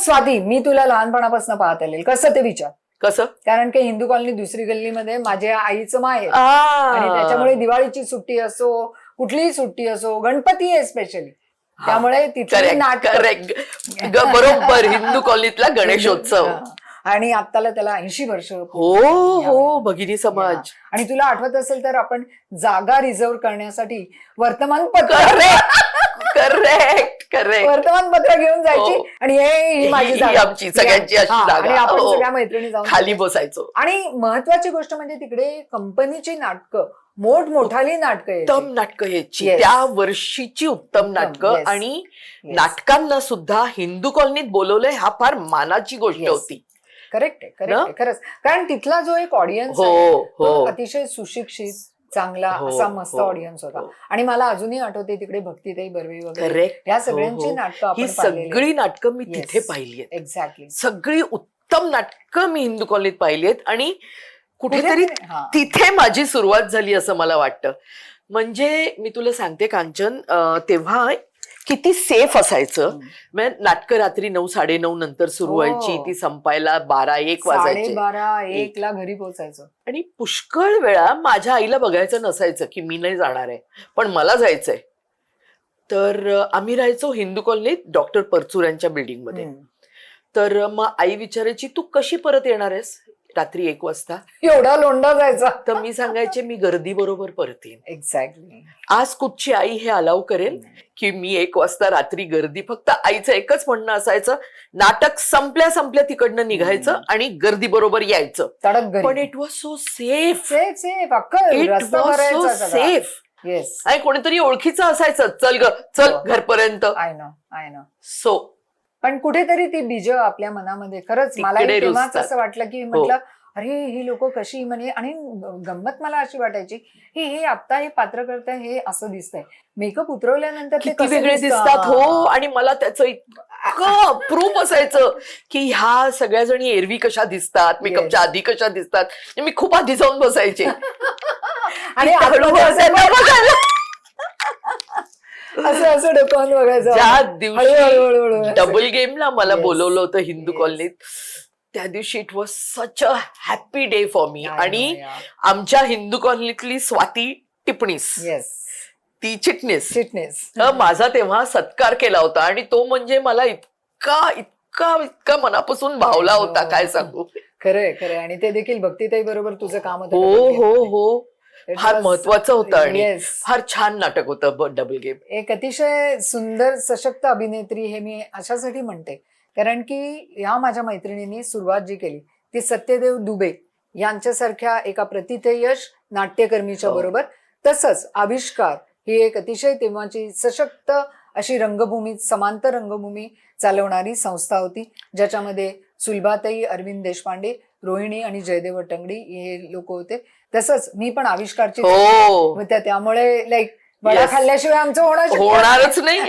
स्वाती, मी तुला लहानपणापासून पाहत आलेल, कसं ते विचार. कसं? कारण की हिंदू कॉलनी दुसरी गल्लीमध्ये माझ्या आईचं माहेर आणि त्याच्यामुळे दिवाळीची सुट्टी असो, कुठलीही सुट्टी असो, गणपती आहे स्पेशली, त्यामुळे तिथे नाटक बरोबर हिंदू कॉलनीतला गणेशोत्सव आणि आत्ताला त्याला 80 वर्ष. हो भगिनी समाज. आणि तुला आठवत असेल तर आपण जागा रिझर्व करण्यासाठी वर्तमानपत्र वर्तमानपत्र घेऊन जायची आणि ही माझी जागा, आमची सगळ्यांची अशी जागा, आणि आपण सगळ्या मैत्रिणी जाऊन खाली बसायचो. आणि महत्वाची गोष्ट म्हणजे तिकडे कंपनीची नाटकं, मोठमोठाली नाटकं, उत्तम नाटकं यायची, त्या वर्षीची उत्तम नाटकं. आणि नाटकांना सुद्धा हिंदू कॉलनीत बोलवलंय हा फार मानाची गोष्ट होती. करेक्ट आहे, करेक्ट आहे, खरंच. कारण तिथला जो एक ऑडियन्स अतिशय सुशिक्षित, चांगला असा मस्त ऑडियन्स होता. आणि मला अजूनही आठवते तिकडे भक्तीताई बर्वे वगैरे या सगळ्यांची नाटकं, ही सगळी नाटकं मी तिथे पाहिली आहेत. एक्झॅक्टली, सगळी उत्तम नाटकं मी हिंदू कॉलनीत पाहिली आहेत. आणि कुठेतरी तिथे माझी सुरुवात झाली असं मला वाटतं. म्हणजे मी तुला सांगते कांचन, तेव्हा किती सेफ असायचं. म्हणजे नाटकं रात्री 9, 9:30 नंतर सुरू व्हायची, ती संपायला 12, 1 वाजायचे. 12-1 ला घरी पोहोचायचं. आणि पुष्कळ वेळा माझ्या आईला बघायचं नसायचं की मी नाही जाणार आहे, पण मला जायचंय. तर आम्ही राहायचो हिंदू कॉलनीत डॉक्टर परचूर यांच्या बिल्डिंग मध्ये. तर मग आई विचारायची, तू कशी परत येणार आहेस रात्री 1 वाजता? एवढा लोंढा जायचा. तर मी सांगायचे, मी गर्दी बरोबर परत येईन. एक्झॅक्टली. आज कुठची आई हे अलाव करेल की मी 1 वाजता रात्री गर्दी? फक्त आईचं एकच म्हणणं असायचं, नाटक संपल्या तिकडनं निघायचं आणि गर्दी बरोबर यायचं. पण it was so safe. Safe yes. आणि कोणीतरी ओळखीचं असायचं, चल घरपर्यंत. I know. सो पण कुठेतरी ती बीज आपल्या मनामध्ये, खरंच मला तेव्हाच असं वाटलं की म्हटलं, अरे ही लोक कशी, म्हणजे. आणि गंमत मला अशी वाटायची, हे आता हे पात्र करताय, हे असं दिसतंय, मेकअप उतरवल्यानंतर ते किती वेगळे दिसतात. हो. आणि मला त्याचं इतकं प्रूफ असायचं की ह्या सगळ्या जणी एरवी कशा दिसतात, मेकअपच्या आधी कशा दिसतात. मी खूप आधी जाऊन बसायचे आणि असं डोकावून बघायचं. ज्या दिवशी डबल गेमला मला बोलवलं होतं हिंदू कॉलनीत, त्या दिवशी it was such a happy day for me. आणि आमच्या हिंदू कॉलनीतली स्वाती टिपणीस, ती चिटणीस, माझा तेव्हा सत्कार केला होता. आणि तो म्हणजे मला इतका मनापासून भावला होता, काय सांगू. खरंय. आणि ते देखील भक्तीताई बरोबर तुझं काम होतं. हो. फार महत्वाचं होतं आणि फार छान नाटक होतं डबल गेम. एक अतिशय सुंदर सशक्त अभिनेत्री हे मी अशासाठी म्हणते, कारण की या माझ्या मैत्रिणींनी सुरुवात जी केली ती सत्यदेव दुबे यांच्यासारख्या एका प्रतिथयश नाट्यकर्मीच्या बरोबर. तसंच आविष्कार ही एक अतिशय तेव्हाची सशक्त अशी रंगभूमी, समांतर रंगभूमी चालवणारी संस्था होती, ज्याच्यामध्ये सुलभाताई, अरविंद देशपांडे, रोहिणी आणि जयदेव अटंगडी हे लोक होते. तसंच मी पण आविष्कारची, त्यामुळे लाईक वडा खाल्ल्याशिवाय आमचं होणारच नाही.